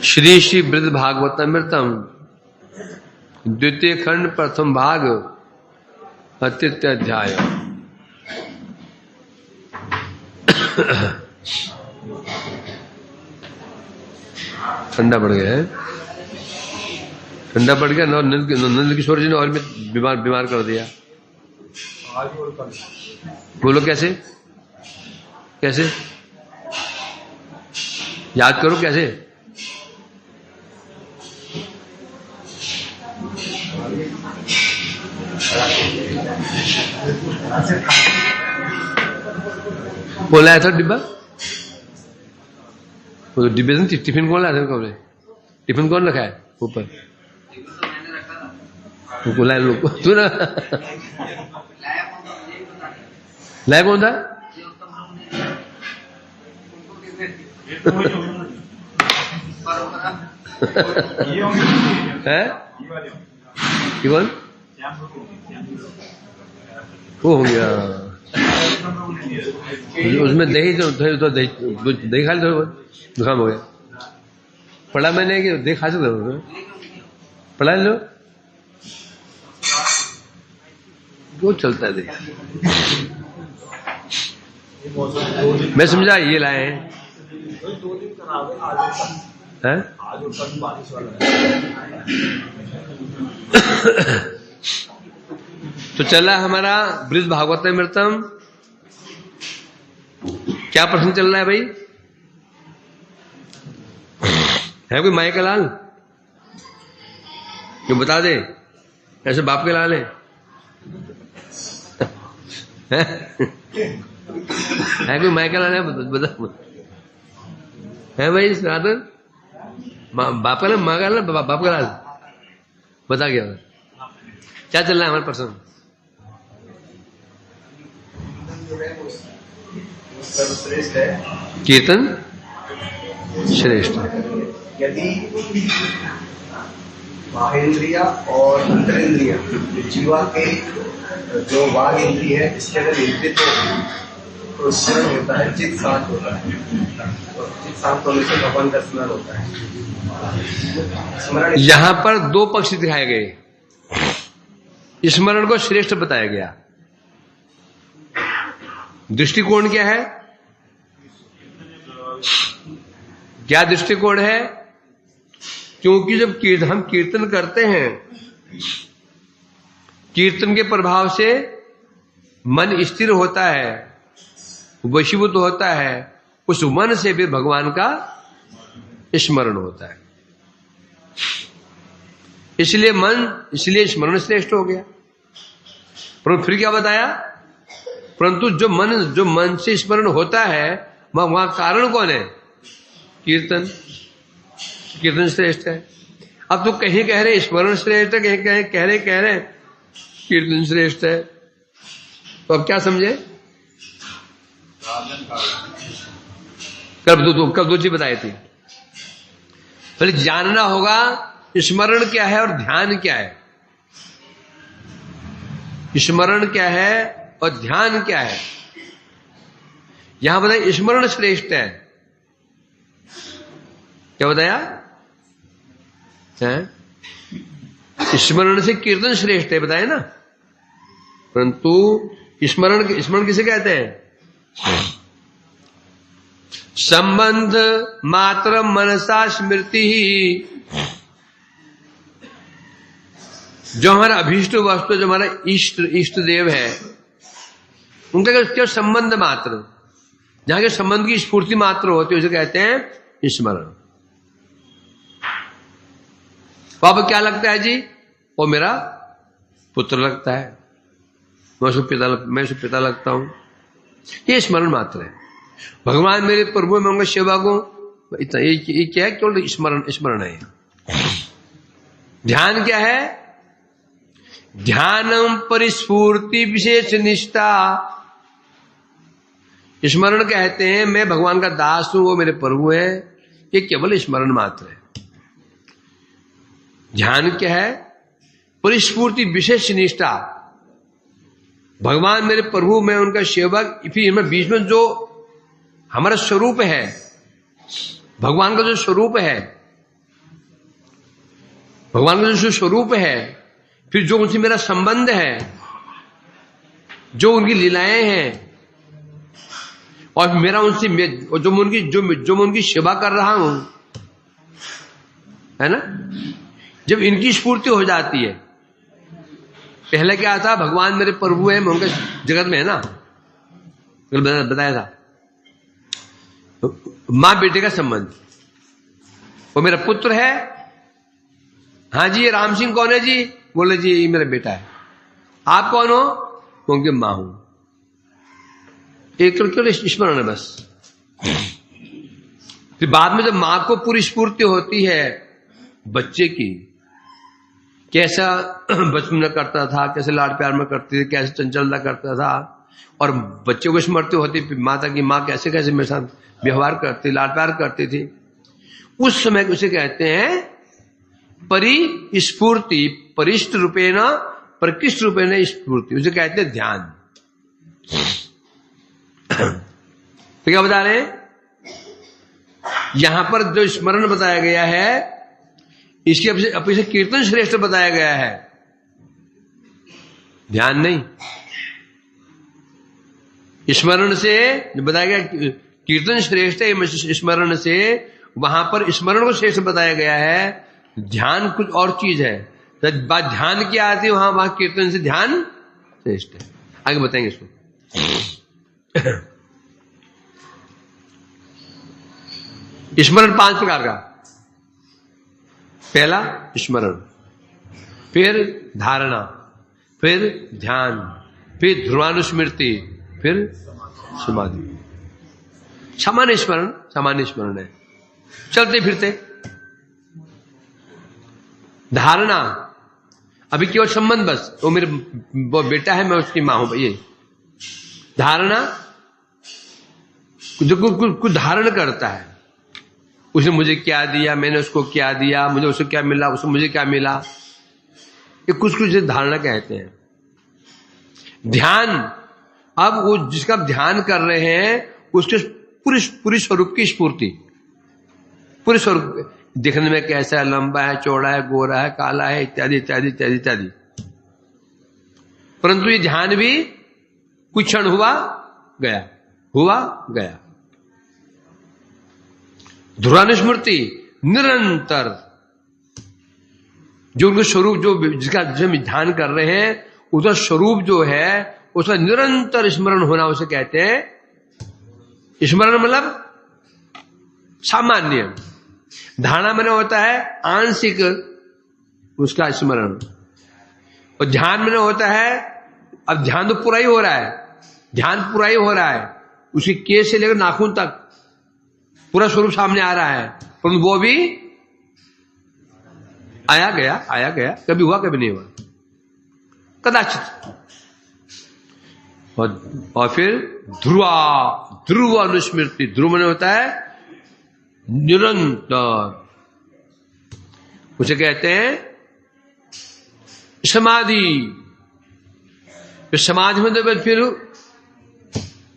श्री श्री बृहद भागवतमृतम द्वितीय खंड प्रथम भाग तृतीय अध्याय। ठंडा पड़ गया है, ठंडा पड़ गया। नंद किशोर जी ने और बीमार कर दिया। बोलो कैसे कैसे याद करो कैसे। बोला था डिब्बा, वो डिब्बे से टिफिन कौन लाया था? कौन टिफिन कौन रखा है ऊपर? बोला है लोग तू ना लाया कौन था? है कौन? वो हो गया उसमें दही तो दही खा ली, जुकाम हो गया। पढ़ा मैंने कि दही खा सकते, पढ़ा लो वो चलता है दही। मैं समझा ये लाए हैं। तो चला हमारा बृहद भागवतमृतम। क्या प्रश्न चल रहा है भाई? है कोई माई का लाल जो बता दे? ऐसे बाप के लाल है कोई माई का लाल है? बता है भाई राधर? बाप का लाल, माँ का लाल, बाप का लाल? बता क्या चल रहा है हमारा प्रश्न? सर्वश्रेष्ठ है, कीर्तन श्रेष्ठ है। यदि बाहेंद्रिया और अंतरेंद्रिया जीवा के जो वाग इंद्रिय है इसके अगर नियंत्रित हो तो स्मरण होता है, चित्त शांत होता है। तो चित्त शांत होने से भगवान का स्मरण होता है। स्मरण यहां पर दो पक्ष दिखाए गए। स्मरण को श्रेष्ठ बताया गया। दृष्टिकोण क्या है? क्या दृष्टिकोण है? क्योंकि जब हम कीर्तन करते हैं, कीर्तन के प्रभाव से मन स्थिर होता है, वशीभूत होता है। उस मन से फिर भगवान का स्मरण होता है। इसलिए स्मरण श्रेष्ठ हो गया। पर फिर क्या बताया? परंतु जो मन से स्मरण होता है वहां कारण कौन है? कीर्तन। कीर्तन श्रेष्ठ है। अब तो कहीं कह रहे स्मरण श्रेष्ठ है, कहीं कह रहे कीर्तन श्रेष्ठ है। तो अब क्या समझे? कब दो चीज बताई थी। पहले जानना होगा स्मरण क्या है और ध्यान क्या है। स्मरण क्या है और ध्यान क्या है। यहां बताया स्मरण श्रेष्ठ है। क्या बताया? स्मरण से कीर्तन श्रेष्ठ है बताया ना। परंतु स्मरण किसे कहते हैं? संबंध मात्र मनसा स्मृति ही। जो हमारा अभीष्ट वस्तु, जो हमारा इष्ट देव है, उनका क्या संबंध मात्र, जहां के संबंध की स्फूर्ति मात्र होती है उसे कहते हैं स्मरण। पापा क्या लगता है जी? वो मेरा पुत्र लगता है, मैं उसको पिता लगता हूं। ये स्मरण मात्र है। भगवान मेरे प्रभु, मैं उनका सेवा को इतना ये क्या है? केवल स्मरण है। ध्यान क्या है? ध्यानम परिस्फूर्ति विशेष निष्ठा। स्मरण कहते हैं मैं भगवान का दास हूं, वो मेरे प्रभु है। ये केवल स्मरण मात्र है। ध्यान क्या है? परिस्फूर्ति विशेष निष्ठा। भगवान मेरे प्रभु, मैं उनका सेवक। फिर बीच में जो हमारा स्वरूप है, भगवान का जो स्वरूप है भगवान का जो स्वरूप है, फिर जो उनसे मेरा संबंध है, जो उनकी लीलाएं हैं, और मेरा उनसे जो मैं उनकी सेवा कर रहा हूं, है ना, जब इनकी स्फूर्ति हो जाती है। पहले क्या था, भगवान मेरे प्रभु है, मैं उनके जगत में है ना, बताया था, मां बेटे का संबंध, वो मेरा पुत्र है। हाँ जी, ये राम सिंह कौन है जी? बोले जी ये मेरा बेटा है। आप कौन हो? उनकी मां हूं। एक केवल स्मरण है बस। फिर बाद में जब मां को पूरी स्फूर्ति होती है बच्चे की, कैसा बचपन में करता था, कैसे लाड प्यार में करती थी, कैसे चंचलता करता था, और बच्चे को स्मृति होती माता की, मां कैसे कैसे मेरे साथ व्यवहार करती, लाड प्यार करती थी, उस समय उसे कहते हैं परिस्फूर्ति, परिष्ट रूपेण प्रकृष्ट रूपेण स्फूर्ति, उसे कहते हैं ध्यान। तो क्या बता रहे हैं, यहां पर जो स्मरण बताया गया है, इसके अपेक्षा कीर्तन श्रेष्ठ बताया गया है, ध्यान नहीं। स्मरण से जो बताया गया कीर्तन श्रेष्ठ है, स्मरण से वहां पर स्मरण को श्रेष्ठ बताया गया है, ध्यान कुछ और चीज है। जब बात ध्यान की आती है, वहां कीर्तन से ध्यान श्रेष्ठ है। आगे बताएंगे इसको। स्मरण 5 प्रकार का। पहला स्मरण, फिर धारणा, फिर ध्यान, फिर ध्रुवानुस्मृति, फिर समाधि। सामान्य स्मरण है, चलते फिरते। धारणा, अभी केवल संबंध, बस वो मेरे वो बेटा है, मैं उसकी मां हूं, ये धारणा। जो कुछ धारण करता है, उसने मुझे क्या दिया, मैंने उसको क्या दिया, मुझे उसको क्या मिला, उसको मुझे क्या मिला, ये कुछ धारणा कहते हैं। ध्यान, अब वो जिसका आप ध्यान कर रहे हैं उसके पूरी स्वरूप की स्फूर्ति, पूरे स्वरूप, दिखने में कैसा है, लंबा है, चौड़ा है, गोरा है, काला है, इत्यादि इत्यादि इत्यादि इत्यादि। परंतु ये ध्यान भी कुछ क्षण हुआ गया। ध्रुवानुस्मृति, निरंतर जो उनका स्वरूप, जो जिसका ध्यान कर रहे हैं, उसका स्वरूप जो है उसका निरंतर स्मरण होना, उसे कहते हैं स्मरण। मतलब सामान्य। धारणा में होता है आंशिक उसका स्मरण, और ध्यान में होता है, अब ध्यान तो पूरा ही हो रहा है, उसकी केस से लेकर नाखून तक पूरा स्वरूप सामने आ रहा है, परंतु वो भी आया गया, कभी हुआ कभी नहीं हुआ, कदाचित। और फिर ध्रुव अनुस्मृति, ध्रुव में होता है निरंतर, उसे कहते हैं समाधि। समाधि में तो फिर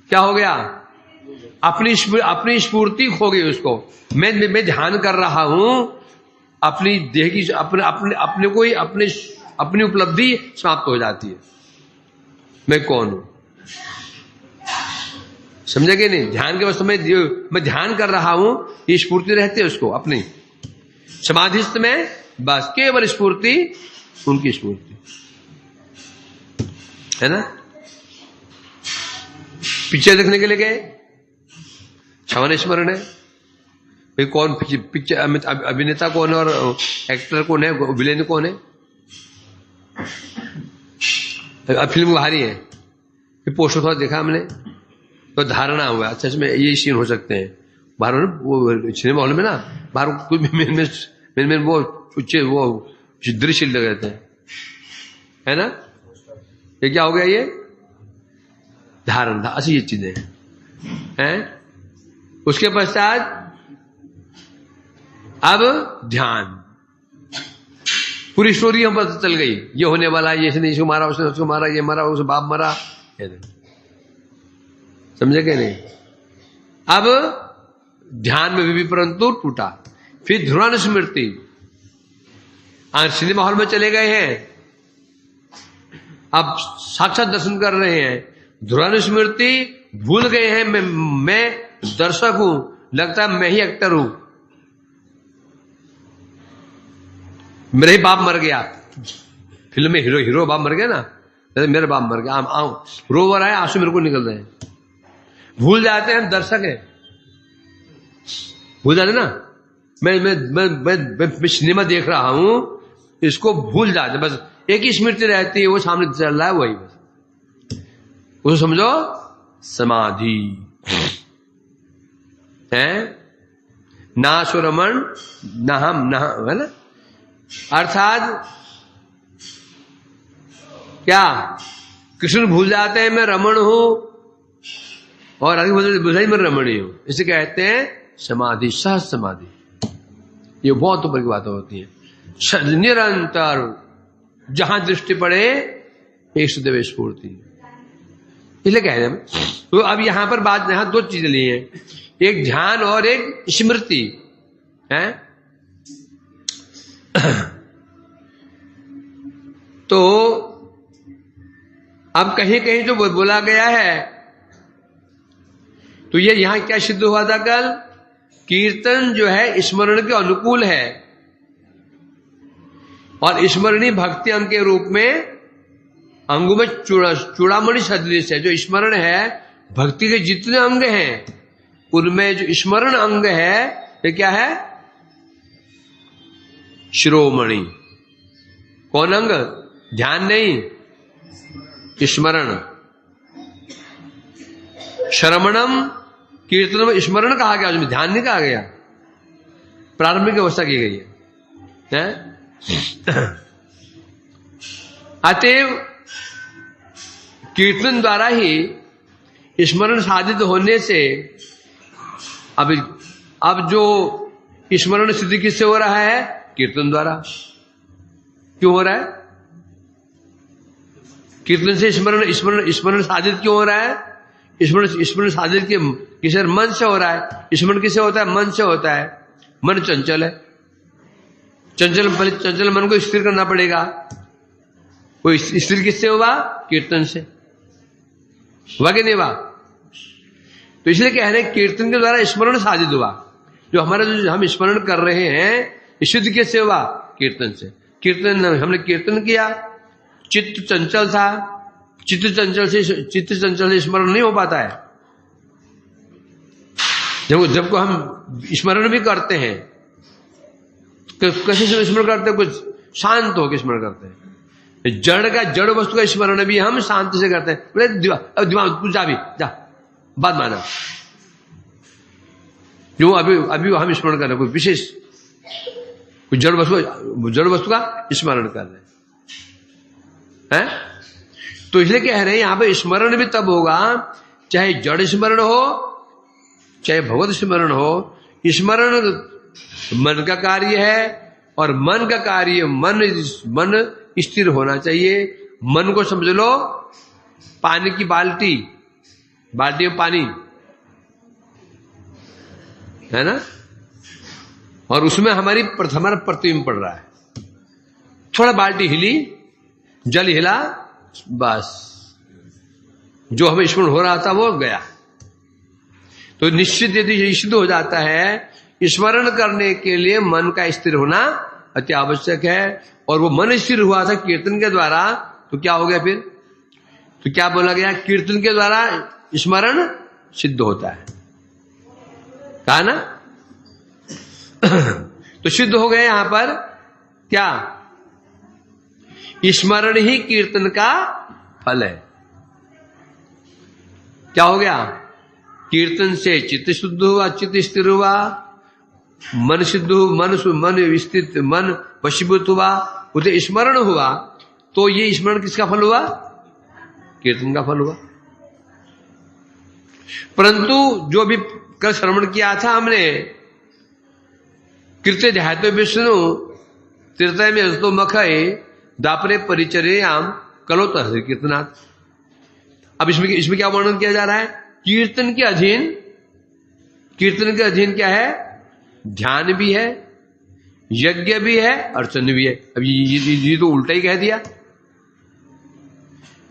क्या हो गया, अपनी स्फूर्ति खो गई उसको। मैं ध्यान कर रहा हूं, अपनी देह की अपने को ही अपनी उपलब्धि समाप्त हो जाती है, मैं कौन हूं, समझेंगे नहीं। ध्यान के वस्तु में मैं ध्यान कर रहा हूं, ये स्फूर्ति रहती है उसको अपनी। समाधिस्थ में बस केवल स्फूर्ति, उनकी स्फूर्ति है ना। पिक्चर देखने के लिए गए, सामान्य स्मरण है। भाई कौन पिक्चर, अभिनेता कौन है और एक्टर कौन है, विलेन कौन है, अब फिल्म बाहरी है, फिर पोस्टर थोड़ा देखा हमने तो धारणा हुआ, अच्छा इसमें ये सीन हो सकते हैं। बाहर वो सिनेमा हॉल में ना, बाहर कुछ में वो दृश्य लग रहते हैं, है ना। ये क्या हो गया, ये धारणा, अच्छी ये चीजें हैं। उसके पश्चात अब ध्यान, पूरी स्टोरी हम पता चल गई, ये होने वाला, ये इसने इसको मारा, उसने उसको मारा, ये मारा, उसका बाप मारा, समझे क्या नहीं। अब ध्यान में भी परंतु टूटा। फिर ध्रुवानुस्मृति, आज सिनेमा हॉल में चले गए हैं, अब साक्षात दर्शन कर रहे हैं, ध्रुवानुस्मृति भूल गए हैं, मैं दर्शक हूं, लगता है मैं ही एक्टर हूं, मेरा ही बाप मर गया। फिल्म में हीरो बाप मर गया ना, मेरा बाप मर गया, रो रहा है, आंसू मेरे को निकल रहे हैं। भूल जाते हैं, हम दर्शक हैं, भूल जाते ना, मैं सिनेमा देख रहा हूं, इसको भूल जाते, बस एक ही स्मृति रहती है, वो सामने चल रहा है, वही बस, उसको समझो समाधि है। नाशो रमण न हम न, है ना, अर्थात क्या कृष्ण भूल जाते हैं मैं रमण हूं, और आगे बोलते मैं रमणी हूं, इसे कहते हैं समाधि, सहज समाधि। ये बहुत ऊपर की बातें होती है। निरंतर जहां दृष्टि पड़े एक सुदेव स्फूर्ति, इसलिए कह रहे हैं। तो अब यहां पर बात, यहां दो चीजें ली हैं, एक ध्यान और एक स्मृति है। तो अब कहीं कहीं जो बोला गया है, तो ये यहां क्या सिद्ध हुआ था कल, कीर्तन जो है स्मरण के अनुकूल है, और स्मरणी भक्ति अंग के रूप में अंगों में चूड़ामणि सदृश है। जो स्मरण है, भक्ति के जितने अंग हैं उनमें जो स्मरण अंग है, ये क्या है, शिरोमणि। कौन अंग? ध्यान नहीं, स्मरण। श्रवणम कीर्तन में स्मरण कहा गया, उसमें ध्यान नहीं कहा गया, प्रारंभिक अवस्था की गई है। अतएव कीर्तन द्वारा ही स्मरण साधित होने से अब जो स्मरण सिद्धि किससे हो रहा है? कीर्तन द्वारा। क्यों हो रहा है? कीर्तन से स्मरण साधित क्यों हो रहा है? स्मरण साधित के किसी मन से हो रहा है। स्मरण किससे होता है? मन से होता है। मन चंचल है, चंचल मन को स्थिर करना पड़ेगा। वो स्थिर किससे हुआ? कीर्तन से। हुआ कि नहीं हुआ? तो इसलिए कह रहे हैं कीर्तन के द्वारा स्मरण साधित हुआ। जो हमारा जो हम स्मरण कर रहे हैं, शुद्ध किससे हुआ? कीर्तन से। कीर्तन हमने कीर्तन किया, चित्त चंचल था, चित्त चंचल से स्मरण नहीं हो पाता है। जब को हम स्मरण भी करते हैं, कैसे स्मरण करते हैं? कुछ शांत होकर स्मरण करते हैं। जड़ वस्तु का स्मरण भी हम शांति से करते हैं। बोले दिमाग तू जा भी जा, बात माना। जो अभी हम स्मरण कर रहे हैं, कोई विशेष कोई जड़ वस्तु का स्मरण कर रहे हैं। तो इसलिए कह रहे हैं यहां पर स्मरण भी तब होगा चाहे जड़ स्मरण हो चाहे भगवत स्मरण हो। स्मरण मन का कार्य है, और मन का कार्य मन स्थिर होना चाहिए। मन को समझ लो पानी की बाल्टी में पानी है ना, और उसमें हमारा प्रतिबिंब पड़ रहा है। थोड़ा बाल्टी हिली, जल हिला, बस जो हमें स्मरण हो रहा था वो गया। तो निश्चित यदि सिद्ध हो जाता है, स्मरण करने के लिए मन का स्थिर होना अति आवश्यक है। और वो मन स्थिर हुआ था कीर्तन के द्वारा, तो क्या हो गया फिर? तो क्या बोला गया? कीर्तन के द्वारा स्मरण सिद्ध होता है, कहा ना। तो सिद्ध हो गए यहां पर क्या? स्मरण ही कीर्तन का फल है। क्या हो गया? कीर्तन से चित्त शुद्ध हुआ, चित्त स्थिर हुआ, मन सिद्ध हुआ, मन स्थित, मन वशीभूत हुआ, उसे स्मरण हुआ। तो ये स्मरण किसका फल हुआ? कीर्तन का फल हुआ। परंतु जो भी कल श्रवण किया था हमने, कृत्य ध्यातो विष्णु तीर्थय में हस्तो मखय दापरे परिचर्याम कलो तहसील कीर्तनाथ। अब इसमें क्या वर्णन किया जा रहा है? कीर्तन के अधीन क्या है? ध्यान भी है, यज्ञ भी है, अर्चन भी है। अब ये तो उल्टा ही कह दिया।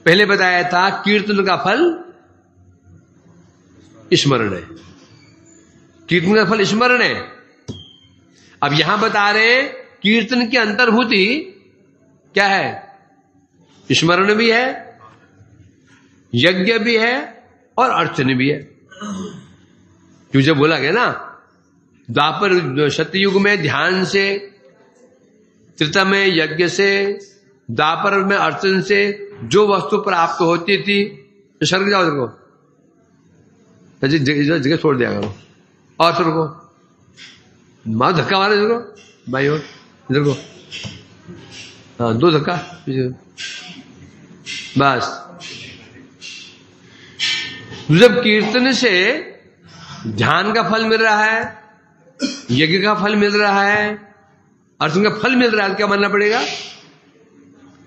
पहले बताया था कीर्तन का फल स्मरण है, कीर्तन का फल स्मरण है। अब यहां बता रहे कीर्तन की अंतर्भूति क्या है, स्मरण भी है, यज्ञ भी है और अर्चन भी है। क्यों जब बोला गया ना द्वापर सतयुग में ध्यान से, त्रेता में यज्ञ से, द्वापर में अर्चन से जो वस्तु प्राप्त होती थी, तो स्वर्ग जाओ इधर को, जगह छोड़ दिया करो और स्वर्ग को मारो, धक्का मारो इधर को भाई, और इधर को, हाँ 2 धक्का बस। जब कीर्तन से ध्यान का फल मिल रहा है, यज्ञ का फल मिल रहा है, अर्चन का फल मिल रहा है, क्या मानना पड़ेगा,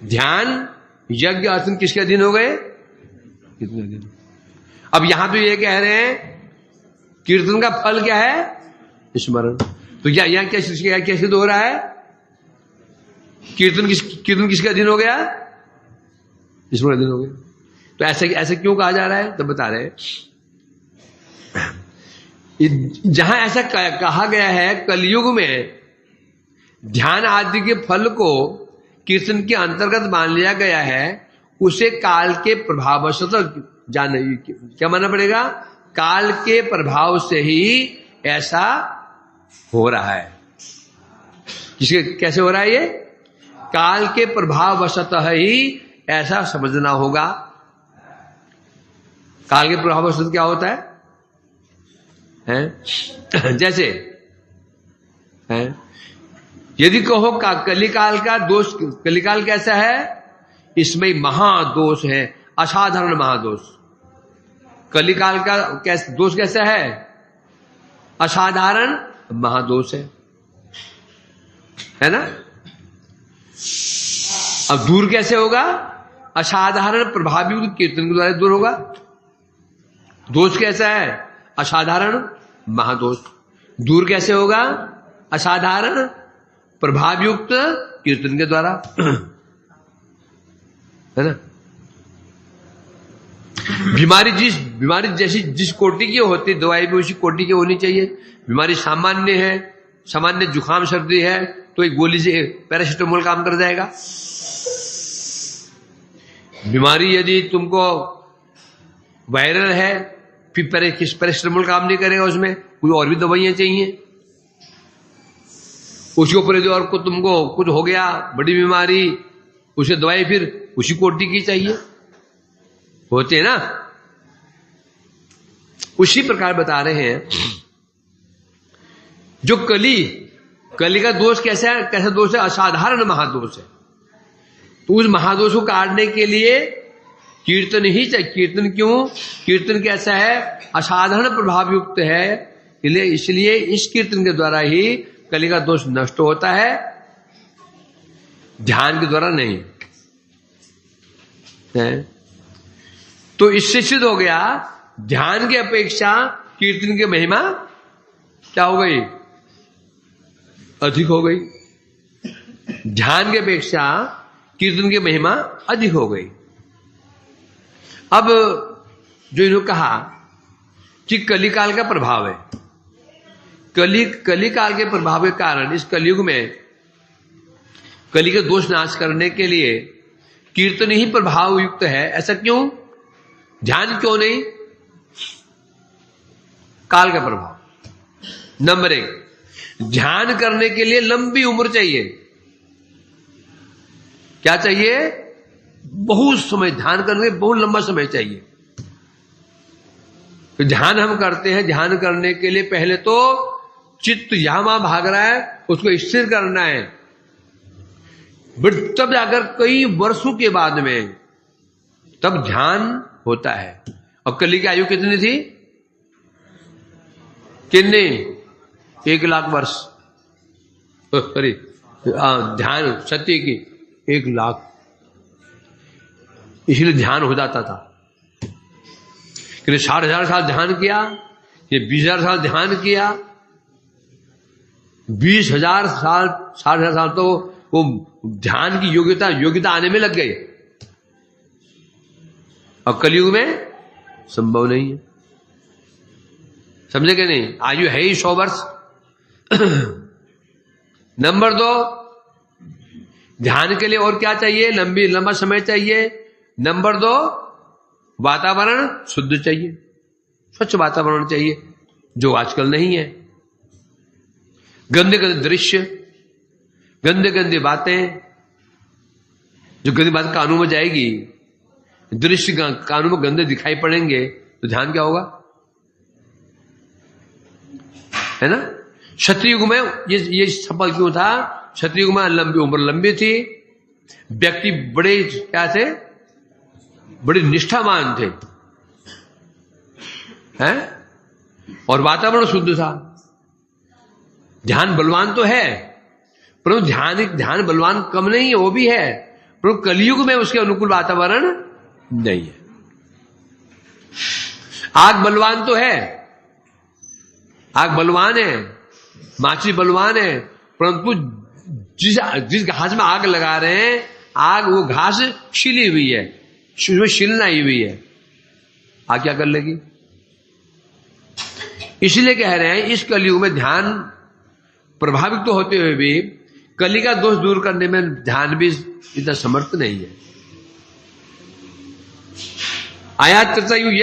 ध्यान यज्ञ अर्चन किसके अधीन हो गए, कीर्तन के अधीन। अब यहां तो ये कह रहे हैं कीर्तन का फल क्या है, स्मरण। तो यहां क्या सिद्ध हो रहा है, कीर्तन किसके अधीन हो गया, स्मरण अधीन हो गया। तो ऐसे क्यों कहा जा रहा है, तब बता रहे हैं। जहां ऐसा कहा गया है कलयुग में ध्यान आदि के फल को कीर्तन के अंतर्गत मान लिया गया है, उसे काल के प्रभाव से तो क्या मानना पड़ेगा, काल के प्रभाव से ही ऐसा हो रहा है। किसके कैसे हो रहा है, ये काल के प्रभाव वशतः ही ऐसा समझना होगा। काल के प्रभाव वशतः क्या होता है, जैसे यदि कहो कलिकाल का दोष, कलिकाल कैसा है, इसमें महादोष है, असाधारण महादोष। कलिकाल का दोष कैसा है, असाधारण महादोष है ना। अब दूर कैसे होगा, असाधारण प्रभावी कीर्तन के द्वारा दूर होगा। दोष कैसा है, असाधारण महादोष। दूर कैसे होगा, असाधारण प्रभावयुक्त कीर्तन के द्वारा, है ना। बीमारी जैसी जिस कोटि की होती, दवाई भी उसी कोटि की होनी चाहिए। बीमारी सामान्य है, सामान्य जुकाम सर्दी है, तो एक गोली से पैरासिटामोल काम कर जाएगा। बीमारी यदि तुमको वायरल है, फिर पैरासिटामोल काम नहीं करेगा, उसमें कोई और भी दवाइयां चाहिए। उसके ऊपर यदि और को तुमको कुछ हो गया, बड़ी बीमारी, उसे दवाई फिर उसी कोटि की चाहिए, होते हैं ना। उसी प्रकार बता रहे हैं जो कली का दोष कैसा दोष है, असाधारण महादोष है। तो उस महादोष को काटने के लिए कीर्तन ही चाहिए। कीर्तन क्यों, कीर्तन कैसा है, असाधारण प्रभाव युक्त है, इसलिए इस कीर्तन के द्वारा ही कली का दोष नष्ट होता है, ध्यान के द्वारा नहीं है। तो इससे सिद्ध हो गया ध्यान की अपेक्षा कीर्तन की महिमा क्या हो गई, अधिक हो गई। ध्यान की अपेक्षा कीर्तन की महिमा अधिक हो गई। अब जो इन्होंने कहा कि कलिकाल का प्रभाव है, कलिकाल के प्रभाव के कारण इस कलयुग में कली के दोष नाश करने के लिए कीर्तन ही प्रभाव युक्त है। ऐसा क्यों, ध्यान क्यों नहीं, काल का प्रभाव। नंबर 1, ध्यान करने के लिए लंबी उम्र चाहिए। क्या चाहिए, बहुत समय, ध्यान करने के बहुत लंबा समय चाहिए। तो ध्यान हम करते हैं, ध्यान करने के लिए पहले तो चित्त यहां वहां भाग रहा है, उसको स्थिर करना है, बट तब जाकर कई वर्षों के बाद में तब ध्यान होता है। और कली की आयु कितनी थी, कितने, 1,00,000 वर्ष। सॉरी, ध्यान सत्य की 1,00,000, इसलिए ध्यान हो जाता था। कि 60,000 साल ध्यान किया, ये 20,000 साल ध्यान किया, 20,000 साल 60,000 साल तो वो ध्यान की योग्यता आने में लग गई, और कलयुग में संभव नहीं है। समझे कि नहीं? आयु है ही 100 वर्ष। नंबर 2, ध्यान के लिए और क्या चाहिए? लंबा समय चाहिए। नंबर 2, वातावरण शुद्ध चाहिए, स्वच्छ वातावरण चाहिए, जो आजकल नहीं है। गंदे गंदे दृश्य, गंदे गंदे बातें, जो गंदी बात कानों में जाएगी, दृश्य कानों में गंदे दिखाई पड़ेंगे, तो ध्यान क्या होगा? है ना? क्षत्रिय युग में ये सफल क्यों था? क्षत्रिय युग में लंबी उम्र लंबी थी, व्यक्ति बड़े क्या थे? बड़े निष्ठावान थे, हैं? और वातावरण शुद्ध था। ध्यान बलवान तो है, परंतु ध्यान बलवान कम नहीं है, वो भी है, परंतु कलयुग में उसके अनुकूल वातावरण नहीं है। आग बलवान तो है, आग बलवान है, माछली बलवान है, परंतु जिस घास में आग लगा रहे हैं, आग वो घास छिली हुई है, उसमें छिलना आई हुई है, आग क्या कर लेगी? इसलिए कह रहे हैं इस कलयुग में ध्यान प्रभावित तो होते हुए भी कली का दोष दूर करने में ध्यान भी इतना समर्थ नहीं है। आया त्रेतायुग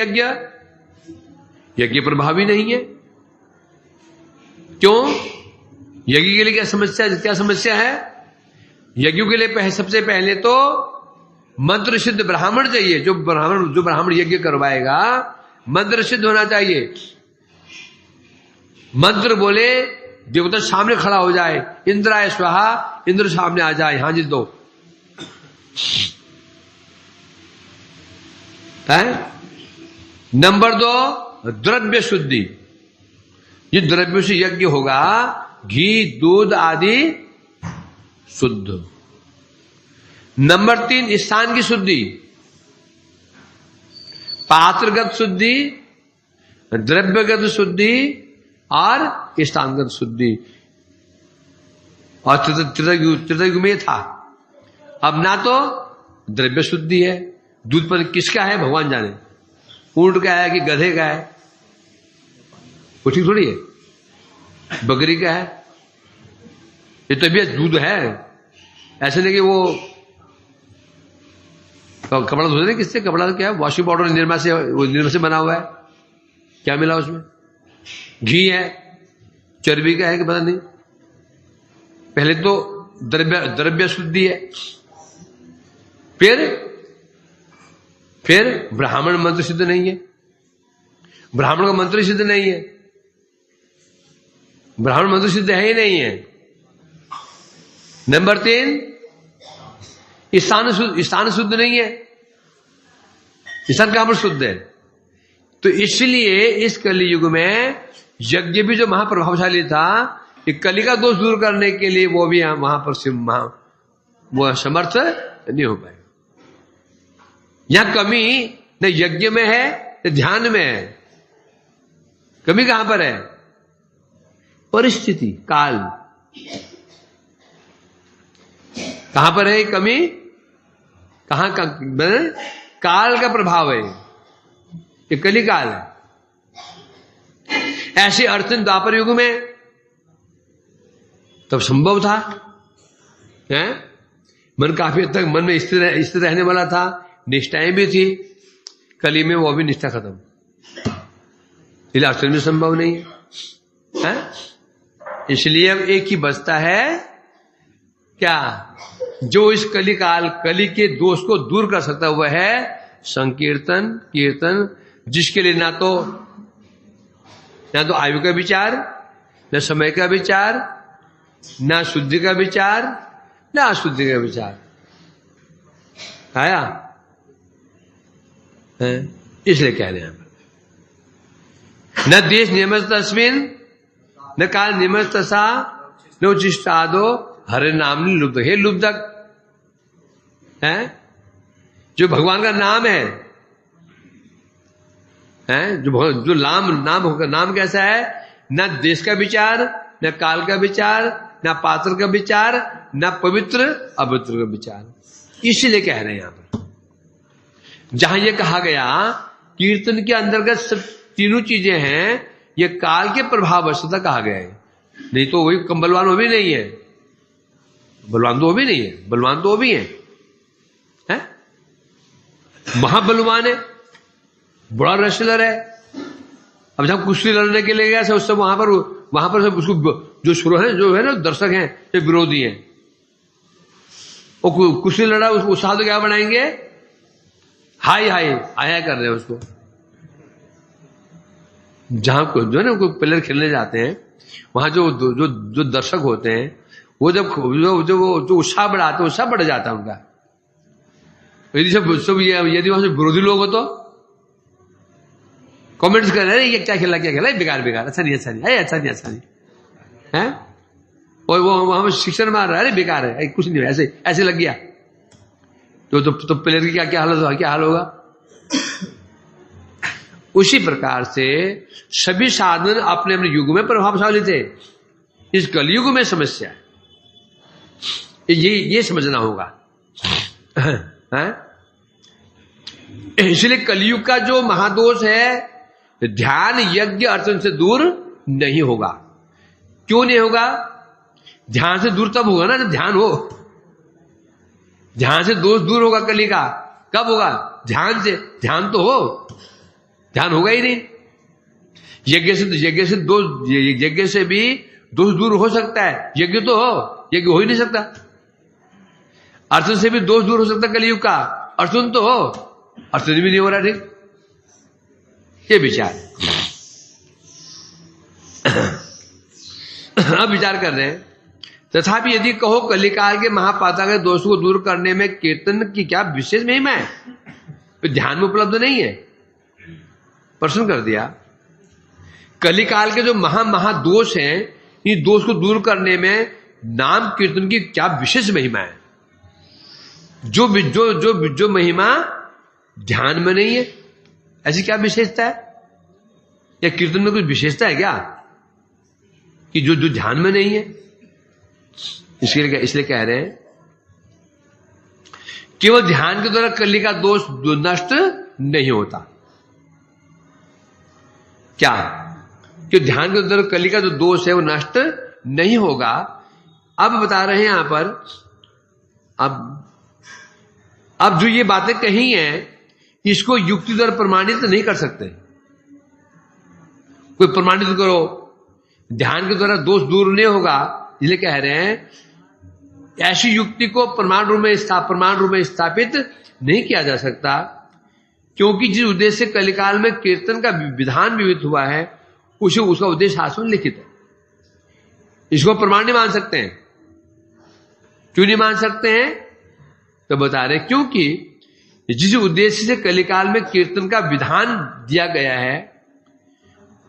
यज्ञ प्रभावी नहीं है। क्यों? यज्ञ के लिए क्या समस्या है? यज्ञों के लिए सबसे पहले तो मंत्र सिद्ध ब्राह्मण चाहिए। जो ब्राह्मण यज्ञ करवाएगा मंत्र सिद्ध होना चाहिए। मंत्र बोले देवता सामने खड़ा हो जाए, इंद्राय स्वाहा, इंद्र सामने आ जाए, हाँ जी दो है। नंबर 2, द्रव्य शुद्धि। ये द्रव्य से यज्ञ होगा, घी दूध आदि शुद्ध। नंबर 3, स्थान की शुद्धि, पात्रगत शुद्धि, द्रव्यगत शुद्धि और स्थानगत शुद्धि। और त्रेतायुग में था। अब ना तो द्रव्य शुद्धि है, दूध पर किसका है भगवान जाने, ऊंट का है कि गधे का है, वो ठीक थोड़ी है, बकरी का है। ये तो भी दूध है, ऐसे नहीं कि वो कपड़ा धोते नहीं, किससे कपड़ा क्या है? वॉशिंग पाउडर निर्मा से बना हुआ है, क्या मिला उसमें? घी है, चर्बी का है कि पता नहीं। पहले तो द्रव्य शुद्धि है, फिर ब्राह्मण मंत्र सिद्ध नहीं है, ब्राह्मण का मंत्र सिद्ध नहीं है, ब्राह्मण मंत्र सिद्ध है ही नहीं है। नंबर 3, स्थान शुद्ध नहीं है, स्थान कहां पर शुद्ध है? तो इसलिए इस कलयुग में यज्ञ भी जो महाप्रभावशाली था, एक कली का दोष दूर करने के लिए वो भी वहां पर वो समर्थ नहीं हो पाए। यहां कमी न यज्ञ में है न ध्यान में है। कमी कहां पर है? परिस्थिति, काल। कहां पर है कमी? काल का प्रभाव है, ये कली काल है। ऐसे अड़चन द्वापर युग में तब संभव था, है? मन काफी हद तक मन में स्थिर रहने वाला था, निष्ठाएं भी थी। कली में वो भी निष्ठा खत्म, इसलिए अड़चन भी संभव नहीं है? इसलिए अब एक ही बचता है क्या? जो इस कली के दोष को दूर कर सकता हुआ है संकीर्तन, कीर्तन, जिसके लिए ना तो आयु का विचार, न समय का विचार, ना शुद्धि का विचार, ना अशुद्धि का विचार आया है। इसलिए कह रहे हैं न देश नियमत तस्मिन, न काल नियमत तसा, न उचिष्टादो हरे नाम लुब्ध। हे लुब्धक है, जो भगवान का नाम है, जो नाम होगा, नाम कैसा है? न देश का विचार, न काल का विचार, न पात्र का विचार, न पवित्र अपवित्र का विचार। इसलिए कह रहे हैं यहां पर, जहां ये कहा गया कीर्तन के अंतर्गत सब तीनों चीजें हैं, ये काल के प्रभाव वशता कहा गया है। नहीं तो वही कम बलवान वो भी नहीं है, बलवान तो वो भी नहीं है, बलवान तो वो भी है, महाबलवान है, बड़ा रेसलर है। अब जब कुश्ती लड़ने के लिए गया सब सब वहां पर सब उसको जो शुरू है, जो है ना दर्शक हैं, जो विरोधी हैं, वो कुश्ती लड़ा, उसको उत्साह तो क्या बनाएंगे, हाय हाय आया कर रहे हैं उसको। जहां को जो है ना कोई प्लेयर खेलने जाते हैं, वहां जो दर्शक होते हैं, वो जब जो उत्साह बढ़ाते हैं, उत्साह बढ़ जाता है उनका। यदि वहां से विरोधी लोग हो तो कमेंट्स कर रहे हैं, ये क्या खेला बेकार बेकार, अच्छा नहीं अच्छा नहीं है। और वो वहां शिक्षण मार रहा है, अरे बेकार है, कुछ नहीं, ऐसे लग गया तो प्लेयर की क्या हाल होगा। उसी प्रकार से सभी साधन अपने अपने युग में प्रभावशाली थे, इस कलयुग में समस्या है, ये समझना होगा। इसलिए कलयुग का जो महादोष है, ध्यान यज्ञ अर्चन से दूर नहीं होगा। क्यों नहीं होगा? ध्यान से दूर तब होगा ना जब ध्यान हो। ध्यान से दोष दूर होगा कली का, कब होगा? ध्यान से। ध्यान तो हो, ध्यान होगा ही नहीं। यज्ञ से भी दोष दूर हो सकता है, यज्ञ तो हो, यज्ञ हो ही नहीं सकता। अर्चन से भी दोष दूर हो सकता है कलयुग का, अर्चन तो हो, अर्चन भी नहीं हो रहा। ठीक, ये विचार। अब विचार कर रहे हैं, तथापि यदि कहो कलिकाल के महापातक के दोषों को दूर करने में कीर्तन की क्या विशेष महिमा है, तो ध्यान में उपलब्ध नहीं है। प्रश्न कर दिया, कलिकाल के जो महादोष हैं, इस दोष को दूर करने में नाम कीर्तन की क्या विशेष महिमा है? जो महिमा ध्यान में नहीं है, ऐसी क्या विशेषता है? या कीर्तन में कुछ विशेषता है क्या कि जो ध्यान में नहीं है? इसलिए कह रहे हैं, केवल ध्यान के द्वारा कली का दोष नष्ट नहीं होता। क्या कि ध्यान के द्वारा कली का जो दोष है वो नष्ट नहीं होगा? अब बता रहे हैं यहां पर, अब जो ये बातें कही हैं, इसको युक्ति द्वारा प्रमाणित नहीं कर सकते। कोई प्रमाणित करो, ध्यान के द्वारा दोष दूर नहीं होगा, इसलिए कह रहे हैं ऐसी युक्ति को प्रमाण रूप में स्थापित नहीं किया जा सकता, क्योंकि जिस उद्देश्य से कलिकाल में कीर्तन का विधान विविध हुआ है, उसका उद्देश्य शास्त्र में लिखित है। इसको प्रमाण नहीं मान सकते हैं। क्यों नहीं मान सकते हैं? तो बता रहे, क्योंकि जिस उद्देश्य से कलिकाल में कीर्तन का विधान दिया गया है,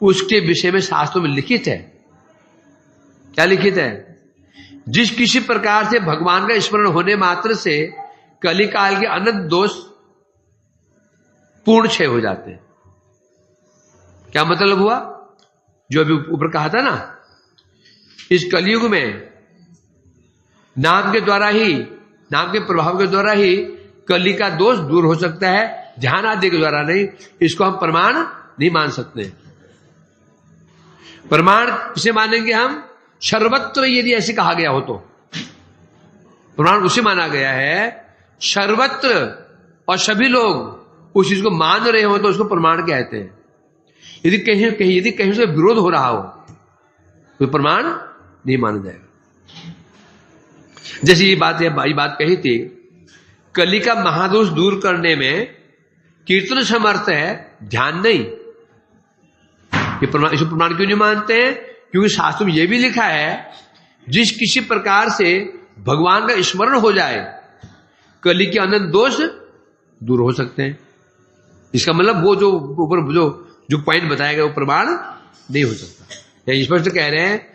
उसके विषय में शास्त्रों में लिखित है। क्या लिखित है? जिस किसी प्रकार से भगवान का स्मरण होने मात्र से कलिकाल के अनंत दोष पूर्ण क्षय हो जाते हैं। क्या मतलब हुआ? जो अभी ऊपर कहा था ना, इस कलयुग में नाम के प्रभाव के द्वारा ही कली का दोष दूर हो सकता है, ध्यान आदि के द्वारा नहीं। इसको हम प्रमाण नहीं मान सकते। प्रमाण किसे मानेंगे हम? सर्वत्र यदि ऐसे कहा गया हो तो प्रमाण उसे माना गया है सर्वत्र, और सभी लोग उस चीज को मान रहे हो तो उसको प्रमाण कहते हैं। यदि कहीं से विरोध हो रहा हो तो प्रमाण नहीं माना जाएगा। जैसे ये बात कही थी, कली का महादोष दूर करने में कीर्तन समर्थ है, ध्यान नहीं। इसको प्रमाण क्यों नहीं मानते हैं? क्योंकि शास्त्र में यह भी लिखा है, जिस किसी प्रकार से भगवान का स्मरण हो जाए, कली के अनंत दोष दूर हो सकते हैं। इसका मतलब वो जो ऊपर जो पॉइंट बताया गया वो प्रमाण नहीं हो सकता। या स्पष्ट कह रहे हैं,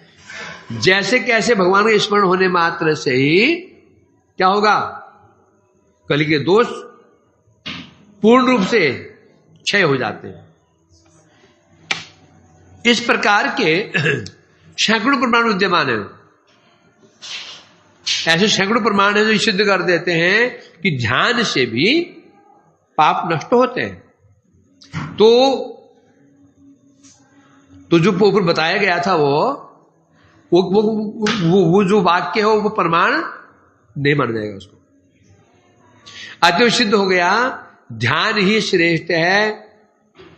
जैसे कैसे भगवान का स्मरण होने मात्र से ही क्या होगा? कली के दोष पूर्ण रूप से क्षय हो जाते हैं। इस प्रकार के सैकड़ों प्रमाण विद्यमान है। ऐसे सैकड़ों प्रमाण है जो सिद्ध कर देते हैं कि ध्यान से भी पाप नष्ट होते हैं। तो जो ऊपर बताया गया था वो जो वाक्य हो वो प्रमाण नहीं मान जाएगा उसको। अतः सिद्ध हो गया ध्यान ही श्रेष्ठ है।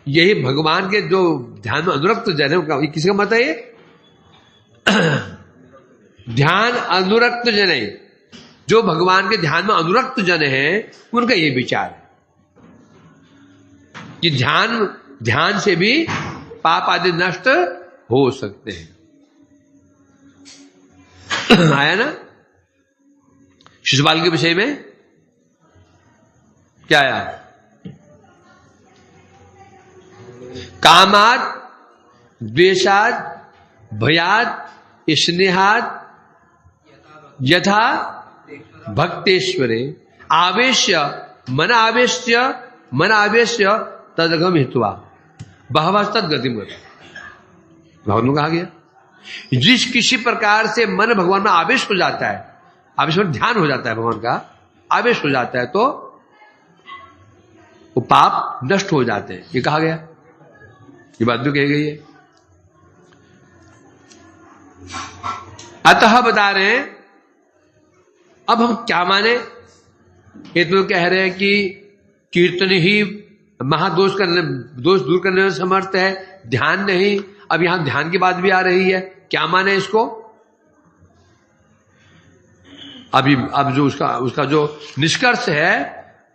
यही भगवान के जो ध्यान में अनुरक्त जन है, किसका मत है ये? ध्यान अनुरक्त जन है, जो भगवान के ध्यान में अनुरक्त जन है उनका ये विचार है कि ध्यान से भी पाप आदि नष्ट हो सकते हैं। आया ना शिशुपाल के विषय में क्या आया? कामात द्वेषात भयात स्नेहात यथा भक्तेश्वरे आवेश्य मन आवेश्य तदगम हित्वा बहवस्तद गतिम गति। भगवान को कहा गया जिस किसी प्रकार से मन भगवान में आवेश हो जाता है, आवेश में ध्यान हो जाता है, भगवान का आवेश हो जाता है, तो वो पाप नष्ट हो जाते हैं। ये कहा गया, ये बात भी कही गई है। अतः बता रहे हैं अब हम क्या माने। ये तो कह रहे हैं कि कीर्तन ही महादोष करने, दोष दूर करने में समर्थ है, ध्यान नहीं। अब यहां ध्यान की बात भी आ रही है, क्या माने इसको? अब जो उसका जो निष्कर्ष है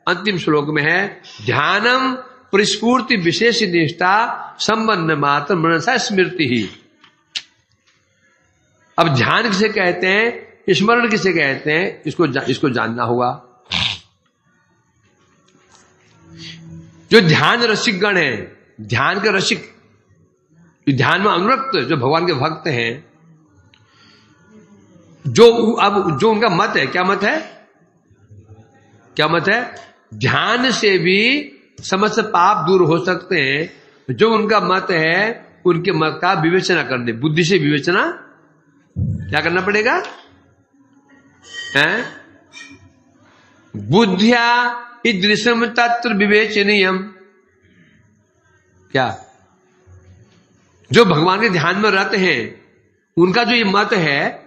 अंतिम श्लोक में है, ध्यानम परिस्फूर्ति विशेष निष्ठा संबंध मात्र मनसा स्मृति ही। अब ध्यान किसे कहते हैं, स्मरण किसे कहते हैं, इसको जानना होगा। जो ध्यान रसिक गण है, ध्यान के रसिक, ध्यान में अनुरक्त जो भगवान के भक्त हैं, जो उनका मत है, क्या मत है? क्या मत है? ध्यान से भी समस्त पाप दूर हो सकते हैं। जो उनका मत है, उनके मत का विवेचना करने, बुद्धि से विवेचना क्या करना पड़ेगा? बुद्धिया ईदृशम तत्र विवेचनीयम। क्या? जो भगवान के ध्यान में रत हैं, उनका जो ये मत है,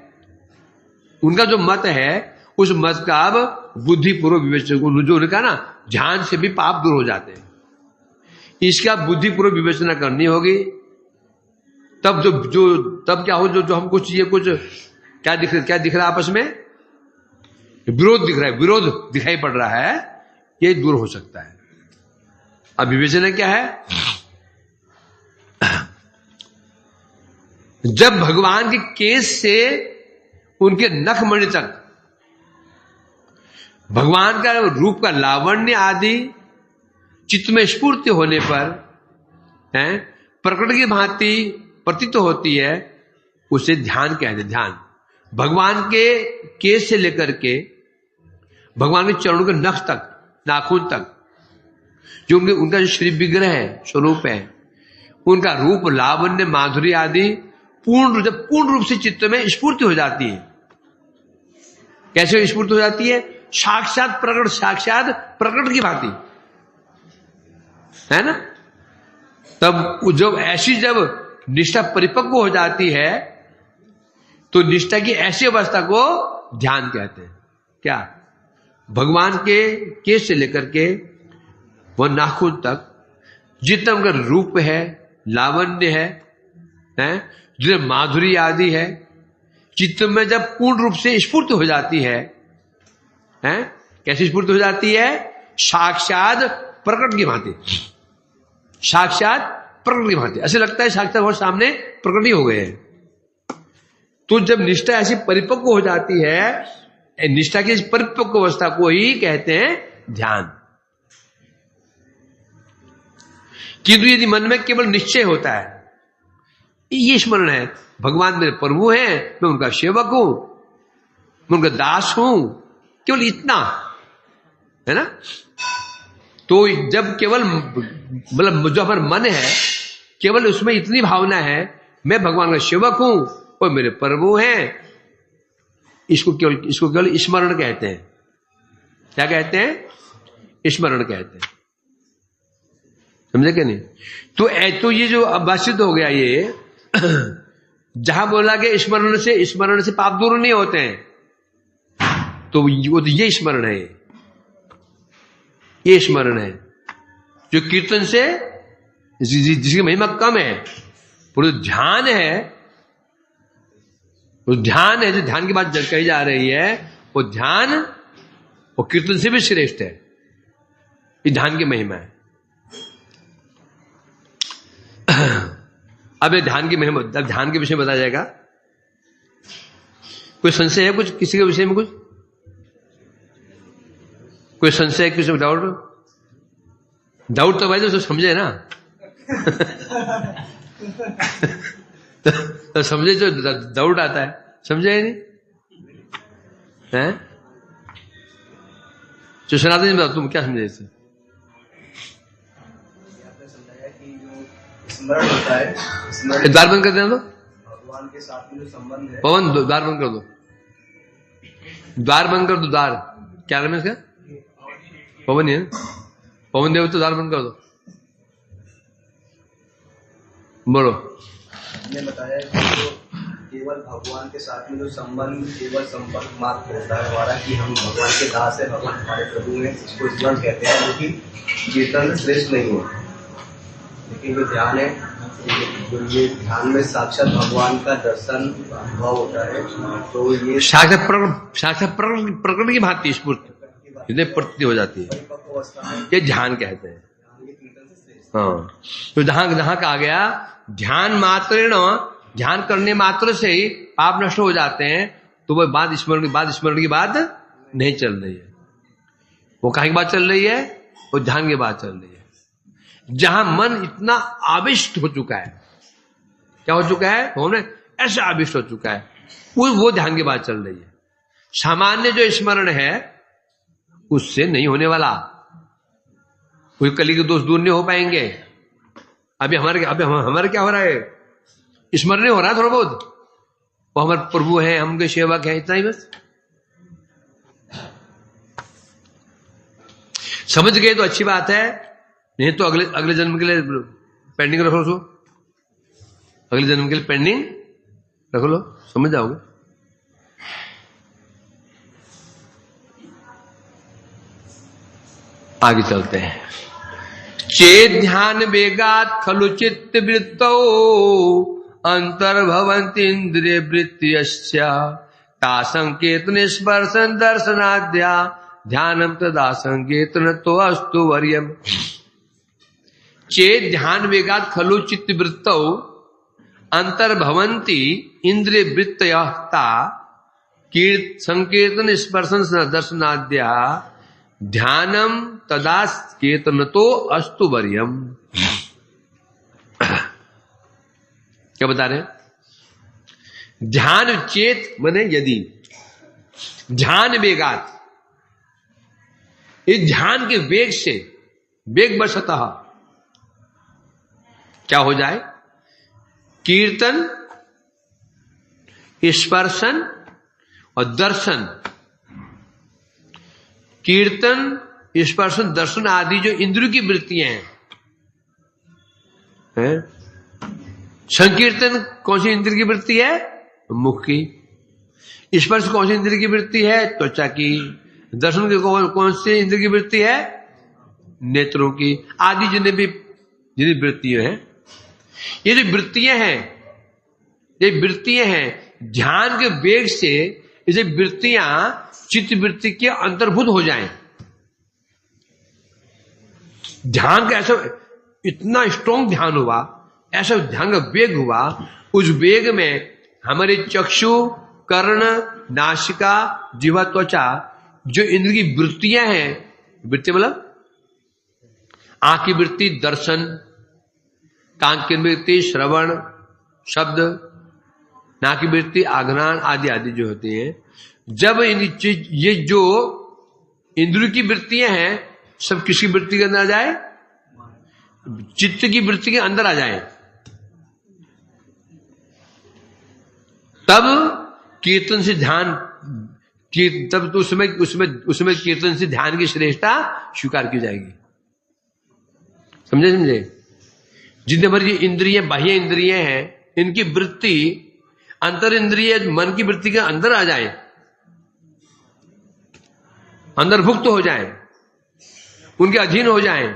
उनका जो मत है, उस मत का अब बुद्धिपूर्वक विवेचना, जो उनका ना ध्यान से भी पाप दूर हो जाते हैं, इसका बुद्धिपूर्वक विवेचना करनी होगी। तब तब क्या हो, जो हमको चाहिए, कुछ क्या दिख रहा है आपस में? विरोध दिख रहा है, विरोध दिखाई पड़ रहा है, ये दूर हो सकता है। अब विवेचना क्या है? जब भगवान के केस से उनके नखमणि तक भगवान का रूप का लावण्य आदि चित्त में स्फूर्ति होने पर प्रकट की भांति प्रतीत होती है, उसे ध्यान कहते हैं। ध्यान भगवान के केस से लेकर के भगवान के चरणों के नख तक, नाखून तक, जो उनका जो श्री विग्रह है, स्वरूप है, उनका रूप लावण्य माधुरी आदि जब पूर्ण रूप से चित्त में स्फूर्ति हो जाती है। कैसे स्फूर्ति हो जाती है? साक्षात प्रकट की भांति, है ना। तब जब निष्ठा परिपक्व हो जाती है, तो निष्ठा की ऐसी अवस्था को ध्यान कहते हैं। क्या? भगवान के केस से लेकर के वह नाखून तक जितना उनका रूप है, लावण्य है, जो माधुरी आदि है, चित्त में जब पूर्ण रूप से स्फूर्ति हो जाती है, कैसी स्फूर्ति हो जाती है? साक्षात प्रकट की भांति, साक्षात प्रकट की भांति। ऐसे लगता है साक्षात और सामने प्रकट ही हो गए हैं। तो जब निष्ठा ऐसी परिपक्व हो जाती है, निष्ठा की परिपक्व अवस्था को ही कहते हैं ध्यान। किंतु यदि मन में केवल निश्चय होता है, ये स्मरण है, भगवान मेरे प्रभु हैं, मैं उनका सेवक हूं, मैं उनका दास हूं, केवल इतना है ना, तो जब केवल मतलब जो हमारा मन है, केवल उसमें इतनी भावना है, मैं भगवान का सेवक हूं, वो मेरे प्रभु हैं। इसको केवल स्मरण कहते हैं। क्या कहते हैं? स्मरण कहते हैं। समझे क्या नहीं? तो ये जो अभाषित हो गया, ये जहां बोला कि स्मरण से पाप दूर नहीं होते हैं, तो ये स्मरण है। ये स्मरण है जो कीर्तन से जिसकी महिमा कम है। पूरा ध्यान है, वो ध्यान है जो ध्यान की बात कही जा रही है, वो ध्यान वो कीर्तन से भी श्रेष्ठ है। ये ध्यान की महिमा है। अब ये ध्यान की महिमा, अब ध्यान के विषय में बताया जाएगा। कोई संशय है कुछ किसी के विषय में? कोई संशय, किसी में डाउट तो भाई तो समझे ना। तो समझे जो डाउट आता है, समझे ही नहीं है? जो सनातन जी, तुम क्या समझे इसे? स्मरण होता है, स्मरण द्वार बंद कर देना। तो भगवान के साथ में जो संबंध है। पवन द्वार बंद कर दो, द्वार बंद कर दो। द्वार क्या नाम है इसका? पवन है, पवन देव। तो द्वार बंद कर दो, बोलो। हमने बताया कि जो केवल भगवान के साथ में जो संबंध केवल संपर्क मात्र होता है हमारा, कि हम भगवान के दास है, भगवान हमारे प्रभु हैं, इसको स्मरण कहते हैं, जो कि कीर्तन श्रेष्ठ नहीं है। लेकिन जो ध्यान है, जो ये ध्यान में साक्षात भगवान का दर्शन अनुभव होता है, तो ये साक्षात प्रकट की भांति स्फूर्ति प्रतीति हो जाती है। ये ध्यान कहते हैं। हाँ, तो जहां कहा गया ध्यान मात्र, ध्यान करने मात्र से ही पाप नष्ट हो जाते हैं, तो वह बात स्मरण की बात नहीं चल रही है। वो कहाँ की बात चल रही है? वो ध्यान की बात चल रही है। जहां मन इतना आविष्ट हो चुका है, क्या हो चुका है? हमने ऐसा आविष्ट हो चुका है, वो ध्यान की बात चल रही है। सामान्य जो स्मरण है उससे नहीं होने वाला, कोई कली के दोष दूर नहीं हो पाएंगे। अभी हमारे क्या हो रहा है? स्मरण नहीं हो रहा थोड़ा बहुत, वो हमारे प्रभु हैं, हम उनके सेवक हैं, इतना ही बस। समझ गए तो अच्छी बात है, नहीं तो अगले जन्म के लिए पेंडिंग रख लो। अगले जन्म के लिए पेंडिंग रख लो, समझ जाओगे। आगे चलते हैं। चेत ध्यान वेगात खलु चित्त वृत्तौ अंतर्भवन्ति इंद्रिय वृत्तियश्च ता संकेतन स्पर्शन दर्शनाद्या ध्यानम तदा संकेतन तो अस्तु वर्यम। चेत ध्यान वेगात खलु चित्त वृत्तौ अंतर्भवन्ति इंद्रिय वृत्तयः ता संकेतन स्पर्शन दर्शनाद्या ध्यानम तदा केतन तो अस्तु वर्यम। क्या बता रहे? ध्यान चेत माने यदि, ध्यान वेगात, इस ध्यान के वेग से, वेग वशतः क्या हो जाए? कीर्तन, स्पर्शन और दर्शन, कीर्तन स्पर्शन दर्शन आदि जो इंद्रियों की वृत्तियां हैं, संकीर्तन कौन सी इंद्रिय की वृत्ति है? मुख की। स्पर्श कौन सी इंद्रिय की वृत्ति है? त्वचा की। दर्शन की कौन सी इंद्रिय की वृत्ति है? नेत्रों की। आदि जितनी वृत्तियां हैं, ये जो वृत्तियां हैं, ध्यान के वेग से ये वृत्तियां चित्त वृत्ति के अंतर्भूत हो जाएं। ध्यान का ऐसा इतना स्ट्रॉन्ग ध्यान हुआ, ऐसा ध्यान का वेग हुआ, उस वेग में हमारे चक्षु, कर्ण, नासिका, जिह्वा, त्वचा जो इंद्रिय की वृत्तियां हैं, वृत्ति मतलब आंख की वृत्ति दर्शन, कान की वृत्ति श्रवण शब्द, नाक की वृत्ति आघ्राण आदि आदि जो होती है, जब ये जो इंद्रिय की वृत्तियां हैं सब किसकी वृत्ति के अंदर आ जाए? चित्त की वृत्ति के अंदर आ जाए। तब कीर्तन से ध्यान तब तो उसमें कीर्तन से ध्यान की श्रेष्ठता स्वीकार की जाएगी। समझे? जितने हमारी इंद्रिय बाह्य इंद्रिय हैं, इनकी वृत्ति अंतर इंद्रिय मन की वृत्ति के अंदर आ जाए, अंतर्भुक्त हो जाए, उनके अधीन हो जाए,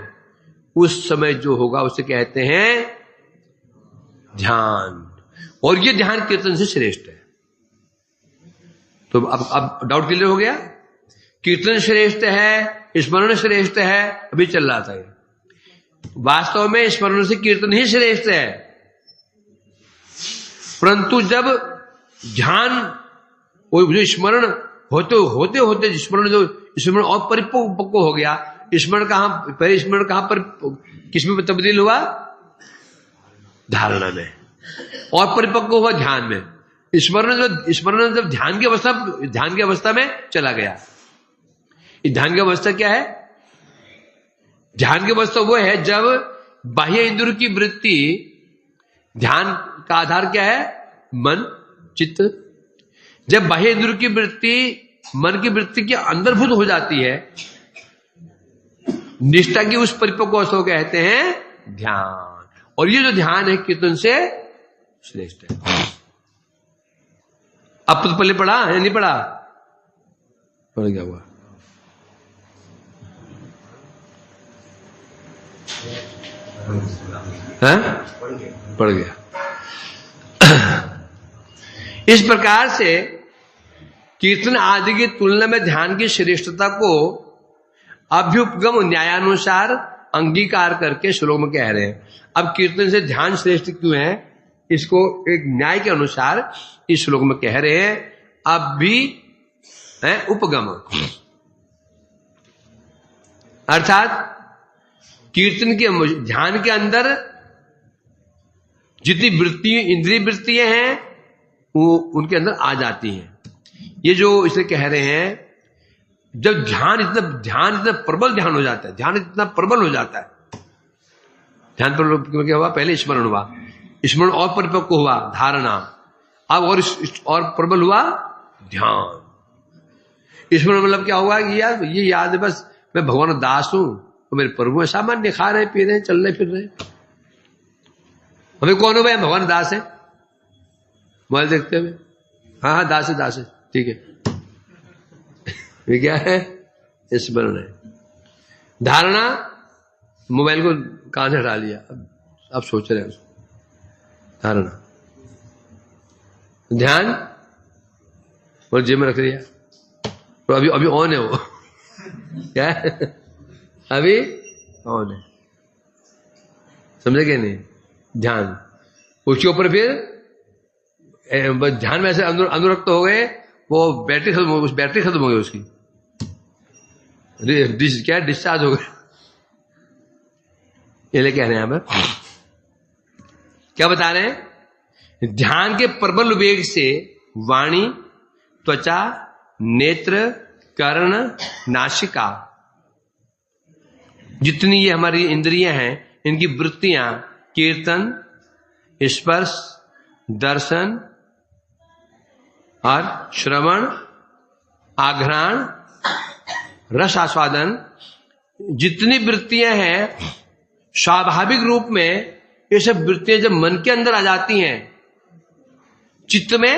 उस समय जो होगा उसे कहते हैं ध्यान। और ये ध्यान कीर्तन से श्रेष्ठ है। तो अब डाउट क्लियर हो गया? कीर्तन श्रेष्ठ है, स्मरण श्रेष्ठ है, अभी चल रहा था। वास्तव में स्मरण से कीर्तन ही श्रेष्ठ है, परंतु जब ध्यान और जो स्मरण होते होते स्मरण और परिपक्व हो गया, स्मरण कहां पर किसमें तब्दील हुआ? धारणा में। और परिपक्व हुआ ध्यान में। स्मरण जब ध्यान की अवस्था में चला गया। ध्यान की अवस्था क्या है? ध्यान की अवस्था वो है जब बाह्य इंद्रियों की वृत्ति, ध्यान का आधार क्या है? मन, चित्त। जब बाह्य इंद्रियों की वृत्ति मन की वृत्ति के अंतर्भूत हो जाती है, निष्ठा की उस परिपक्व अवस्था को कहते हैं ध्यान। और ये जो ध्यान है कीर्तन से श्रेष्ठ है। अब तो पहले पढ़ा है, नहीं पढ़ा? पढ़ गया हुआ है? पढ़ गया। इस प्रकार से कीर्तन आदि की तुलना में ध्यान की श्रेष्ठता को अभ्युपगम न्यायानुसार अंगीकार करके श्लोक में कह रहे हैं। अब कीर्तन से ध्यान श्रेष्ठ क्यों है, इसको एक न्याय के अनुसार इस श्लोक में कह रहे हैं। अब भी है उपगम, अर्थात कीर्तन के ध्यान के अंदर जितनी वृत्ति इंद्रिय वृत्तियां हैं वो उनके अंदर आ जाती हैं। ये जो इसे कह रहे हैं, जब ध्यान इतना प्रबल ध्यान हो जाता है, ध्यान इतना प्रबल हो जाता है, ध्यान प्रबल क्या हुआ? पहले स्मरण हुआ, स्मरण और परिपक्व हुआ धारणा, अब और प्रबल हुआ ध्यान। स्मरण मतलब क्या हुआ कि यार ये याद है बस मैं भगवान दास हूं, तो मेरे प्रभु सामान्य खा रहे पी रहे चल रहे फिर रहे, हमें कौन हो भाई? भगवान दास है। मोबाइल देखते हुए हाँ दास है, ठीक है। ये क्या है? स्मरण है। धारणा, मोबाइल को कान से हटा लिया, अब सोच रहे हैं उसको। धारणा, ध्यान और जेब में रख लिया, तो अभी ऑन है वो। क्या है? अभी ऑन है। समझे क्या? नहीं ध्यान, उसके ऊपर फिर ध्यान में ऐसे अनुरक्त हो गए, वो बैटरी खत्म हो गई उसकी, क्या डिस्चार्ज हो गया। ये ले कह रहे हैं यहां पर क्या बता रहे हैं? ध्यान के प्रबल वेग से वाणी, त्वचा, नेत्र, कर्ण, नासिका, जितनी ये हमारी इंद्रियां हैं, इनकी वृत्तियां कीर्तन, स्पर्श, दर्शन और श्रवण, आघ्राण, रस आस्वादन, जितनी वृत्तियां हैं स्वाभाविक रूप में, ये सब वृत्तियां जब मन के अंदर आ जाती हैं, चित्त में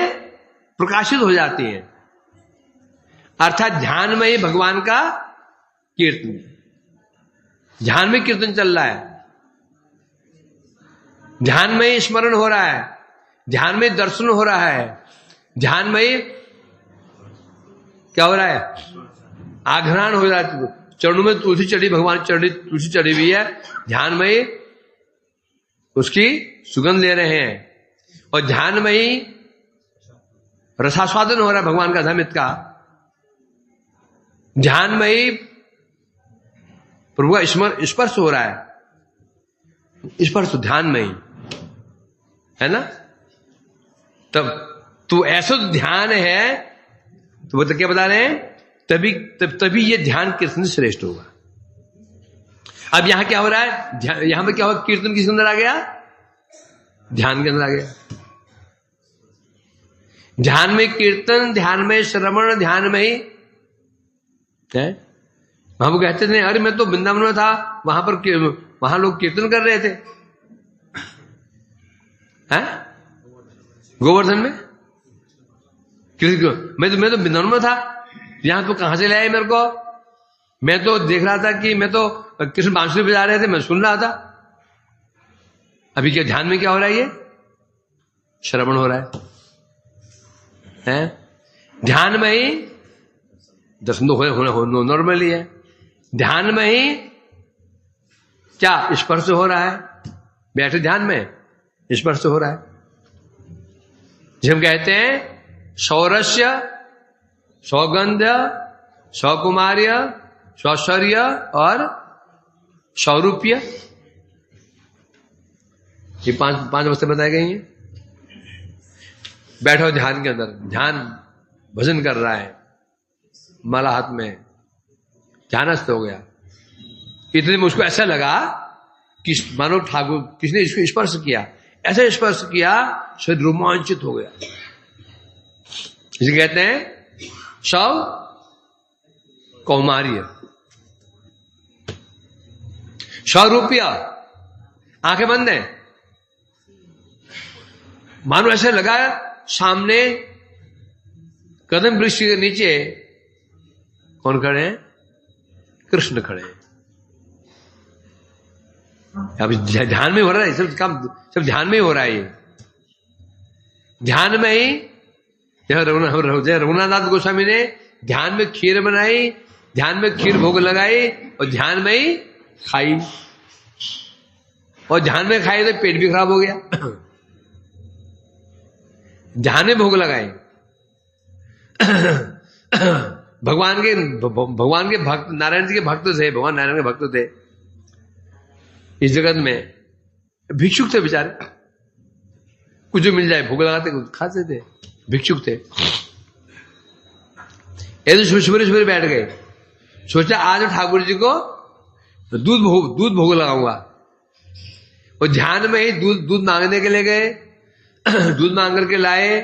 प्रकाशित हो जाती हैं, अर्थात ध्यान में ही भगवान का कीर्तन, ध्यान में कीर्तन चल रहा है, ध्यान में ही स्मरण हो रहा है, ध्यान में दर्शन हो रहा है, ध्यान में ही क्या हो रहा है? आघ्राण हो रहा है। चरणों में तुलसी चढ़ी, भगवान तुलसी चढ़ी हुई है, ध्यान में ही उसकी सुगंध ले रहे हैं, और ध्यान में ही रसास्वादन हो रहा है भगवान का अमित का, ध्यान में ही प्रभु का स्पर्श हो रहा है, स्पर्श ध्यान में ही है ना। तब तो ऐसा ध्यान है, तो वो तो क्या बता रहे हैं? तभी ये ध्यान कीर्तन श्रेष्ठ होगा। अब यहां क्या हो रहा है? यहां पे क्या होगा? कीर्तन किसके अंदर आ गया? ध्यान के अंदर आ गया। ध्यान में कीर्तन, ध्यान में श्रवण, ध्यान में ही है। वहां वो कहते थे अरे मैं तो वृंदावन में था, वहां लोग कीर्तन कर रहे थे, हैं? गोवर्धन में मैं तो वृंदावन में था, यहां तो कहां से लाए मेरे को? मैं तो देख रहा था कि मैं तो कृष्ण बांसुरी बजा रहे थे, मैं सुन रहा था। अभी क्या ध्यान में क्या हो रहा है? ये श्रवण हो रहा है? ध्यान में ही दर्शन तो होना नॉर्मली है। ध्यान में ही क्या स्पर्श हो रहा है? बैठे ध्यान में स्पर्श हो रहा है। जिसे हम कहते हैं सौरस्य, सौगंध, सौकुमार्य, सौश्वर्य और सौरूप्य, ये पांच अवस्था बताई गई हैं। बैठो ध्यान के अंदर, ध्यान भजन कर रहा है, माला हाथ में, ध्यानस्थ हो गया। इतने में उसको ऐसा लगा कि मानो ठाकुर किसने इसको स्पर्श किया, ऐसा स्पर्श किया शायद रोमांचित हो गया। इसे कहते हैं सौ कौमार्य, सौरूप्य। आंखें बंद है, मानो ऐसा लगा सामने कदम वृक्ष के नीचे कौन खड़े हैं? कृष्ण खड़े हैं। अब ध्यान में हो रहा है, सब काम सब ध्यान में ही हो रहा है। ये ध्यान में ही रघुनाथ गोस्वामी ने ध्यान में खीर बनाई, ध्यान में खीर भोग लगाई और ध्यान में ही खाई, और ध्यान में खाई तो पेट भी खराब हो गया। ध्यान में भोग लगाए। भगवान के भक्त, नारायण जी के भक्त थे, भगवान नारायण के भक्त थे। इस जगत में भिक्षुक थे बेचारे, कुछ जो मिल जाए भोग लगाते खाते थे, भिक्षुक थे। ऐसे सुबह बैठ गए, सोचा आज ठाकुर जी को दूध भोग लगाऊंगा, और ध्यान में ही दूध मांगने के लिए गए। दूध मांग करके लाए,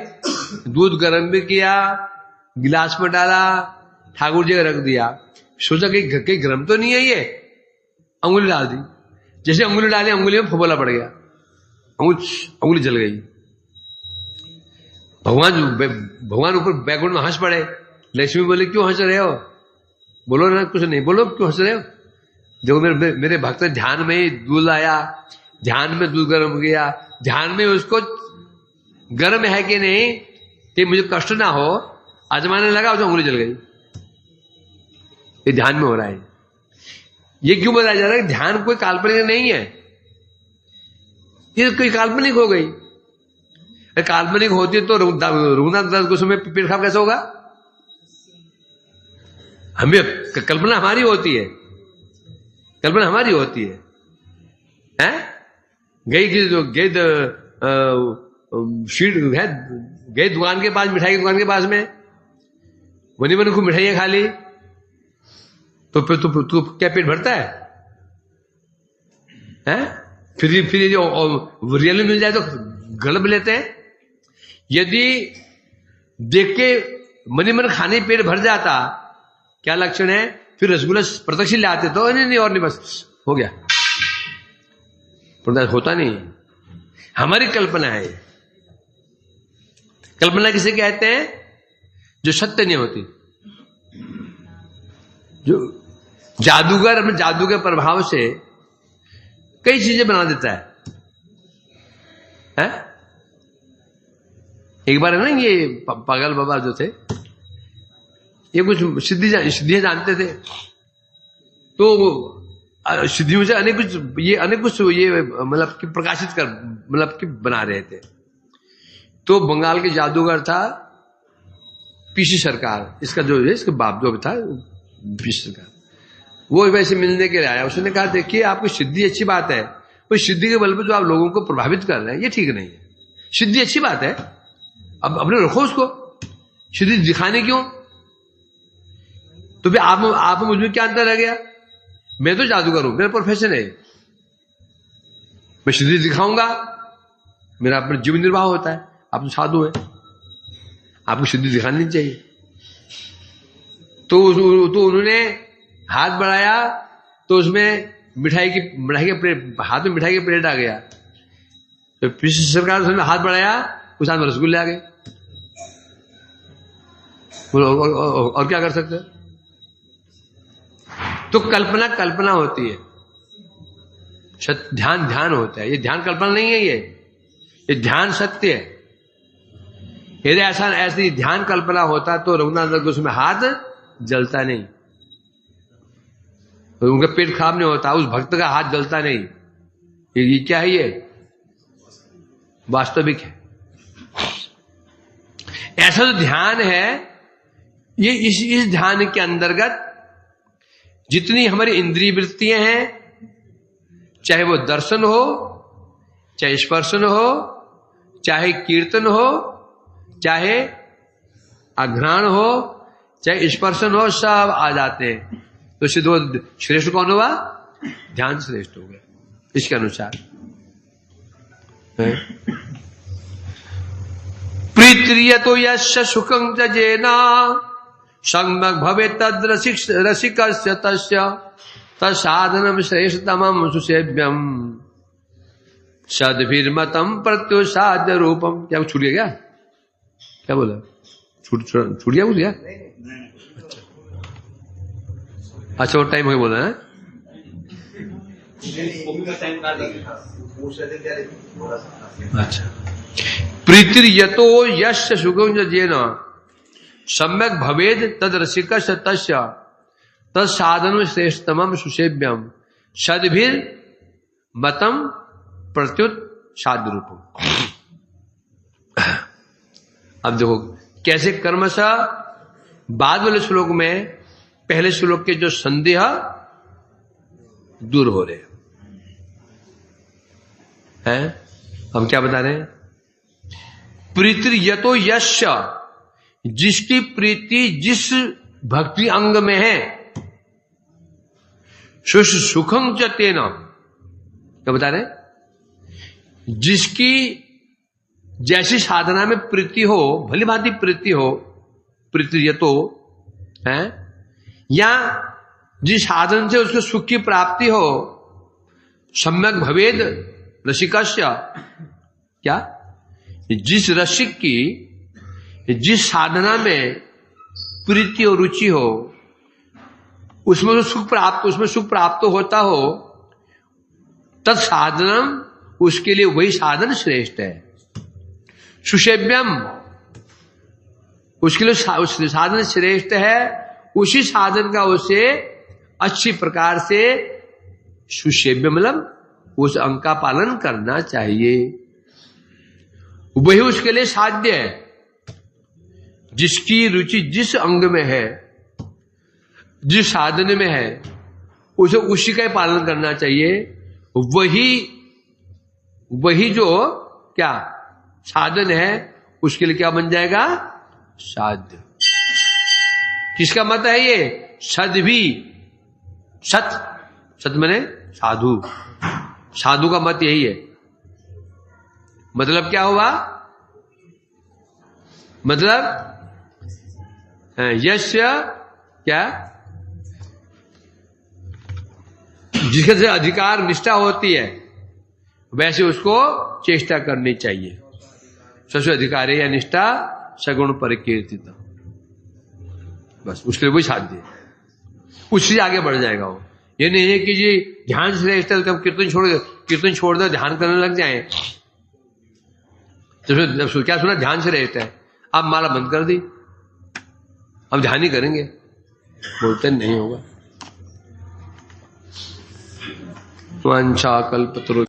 दूध गर्म भी किया, गिलास में डाला, ठाकुर जी को रख दिया। सोचा कहीं गर्म तो नहीं है, ये अंगुली डाल दी। जैसे अंगुली डाली, अंगुली में फफोला पड़ गया, अंगुली जल गई। भगवान ऊपर बैकुंठ में हंस पड़े। लक्ष्मी बोले क्यों हंस रहे हो? बोलो ना, कुछ नहीं बोलो, क्यों हंस रहे हो? देखो मेरे भक्त ध्यान में ही दूध आया, ध्यान में दूध गर्म किया, ध्यान में उसको गर्म है कि नहीं कि मुझे कष्ट ना हो, आजमाने लगा, तो अंगुली जल गई। ये ध्यान में हो रहा है। ये क्यों बताया जा रहा है? ध्यान कोई काल्पनिक नहीं है, ये कोई काल्पनिक हो गई। काल्पनिक होती तो रघुनाथ दास गोस्वामी में पेट खराब कैसे होगा? हमें कल्पना हमारी होती है, कल्पना हमारी होती है, हैं? गई दुकान के पास, मिठाई की दुकान के पास में, वनी मन खूब मिठाइयां खा ली, तो फिर तू क्या पेट भरता है? हैं? फिर जो रियल मिल जाए तो गलब लेते हैं। यदि देख के मनी मन खाने पेट भर जाता, क्या लक्षण है? फिर रसगुल्ला प्रत्यक्ष ले आते तो नहीं और नहीं, बस हो गया। प्रत्यक्ष होता नहीं, हमारी कल्पना है। कल्पना किसे कहते हैं? जो सत्य नहीं होती। जो जादूगर अपने जादू के प्रभाव से कई चीजें बना देता है? एक बार है ना, ये पागल बाबा जो थे, ये कुछ सिद्धियां जानते थे, तो सिद्धियों से अनेक कुछ ये मतलब कि प्रकाशित कर, मतलब कि बना रहे थे। तो बंगाल के जादूगर था पीसी सरकार, इसका जो है, इसका बाप जो था पीसी सरकार, वो वैसे मिलने के लिए आया। उसने कहा देखिए आपकी सिद्धि अच्छी बात है, पर सिद्धि के बल पर जो आप लोगों को प्रभावित कर रहे हैं ये ठीक नहीं है। सिद्धि अच्छी बात है, अब अपने रखो उसको, सिद्धि दिखाने क्यों? तो फिर आप मुझमें क्या अंतर रह गया? मैं तो जादूगर हूं, मेरा प्रोफेशन है, मैं सिद्धि दिखाऊंगा, मेरा अपना जीवन निर्वाह होता है। आप तो साधु है, आपको सिद्धि दिखानी चाहिए। तो उन्होंने हाथ बढ़ाया तो उसमें मिठाई के प्लेट, हाथ में मिठाई की प्लेट आ गया। तो पिछली सरकार ने हाथ बढ़ाया, उस हाथ में रसगुल्ले आ गए। और क्या कर सकते? तो कल्पना होती है, ध्यान होता है। ये ध्यान कल्पना नहीं है, ये ध्यान सत्य है। यदि ऐसी ध्यान कल्पना होता तो रघुनाथ उसमें हाथ जलता नहीं, उनका पेट खराब नहीं होता, उस भक्त का हाथ जलता नहीं। ये क्या है? ये वास्तविक है। ऐसा जो ध्यान है, ये इस ध्यान के अंतर्गत जितनी हमारी इंद्रिय वृत्तियां हैं, चाहे वो दर्शन हो, चाहे स्पर्शन हो, चाहे कीर्तन हो, चाहे अघ्राण हो, चाहे स्पर्शन हो, सब आ जाते हैं। तो इससे दो श्रेष्ठ कौन हुआ? ध्यान श्रेष्ठ हो गया इसके अनुसार। प्रीत्रिय तो यश सुखं जेना सम्यक भवे तद रसिकस्य तस्य तत्साधनम श्रेष्ठतमं सुसेव्यम सद्भिर्मतं प्रत्युसाद्य रूपम। क्या छूट गया? क्या बोला? छूट गया? बोल गया? अच्छा वो टाइम हो गया बोला है। अच्छा, प्रीतिर्यतो यश सुखं जेन सम्यक भवेद तद रसिकस्य तस्य तत्साधनम श्रेष्ठतमं सुसेव्यम सद्भिर मतम प्रत्युत साध्य रूपम। अब देखो कैसे कर्मशः बाद वाले श्लोक में पहले श्लोक के जो संदेह दूर हो रहे हैं। हम क्या बता रहे हैं? प्रीतिर्यतो यश, जिसकी प्रीति जिस भक्ति अंग में है, सुखं च तेन, क्या बता रहे? जिसकी जैसी साधना में प्रीति हो, भली भांति प्रीति हो, प्रीतिर्यतो है, या जिस साधन से उसको सुख की प्राप्ति हो, सम्यक भवेद रसिकस्य, क्या? जिस रसिक की जिस साधना में प्रीति और रुचि हो, उसमें तो सुख प्राप्त होता हो, तत्साधनम, उसके लिए वही साधन श्रेष्ठ है। सुसेव्यम, उसके लिए साधन श्रेष्ठ है, उसी साधन का उसे अच्छी प्रकार से सुसेव्य मतलब उस अंग का पालन करना चाहिए। वही उसके लिए साध्य है। जिसकी रुचि जिस अंग में है, जिस साधन में है, उसे उसी का ही पालन करना चाहिए। वही जो क्या साधन है, उसके लिए क्या बन जाएगा? साध्य। किसका मत है ये? सद्भि, सत माने साधु, साधु का मत यही है। मतलब क्या हुआ? मतलब यश क्या, जिसके से अधिकार निष्ठा होती है, वैसे उसको चेष्टा करनी चाहिए। सबसे अधिकार है या निष्ठा सगुण परिकीर्तित, बस उसके लिए वही साध्य है, उससे आगे बढ़ जाएगा वो। ये नहीं है कि जी ध्यान श्रेष्ठ है तो कीर्तन छोड़ दो, ध्यान करने लग जाए। तो क्या सुना? ध्यान श्रेष्ठ है, अब माला बंद कर दी, अब ध्यान ही करेंगे, बोलते नहीं होगा। वांछा कल्पतरु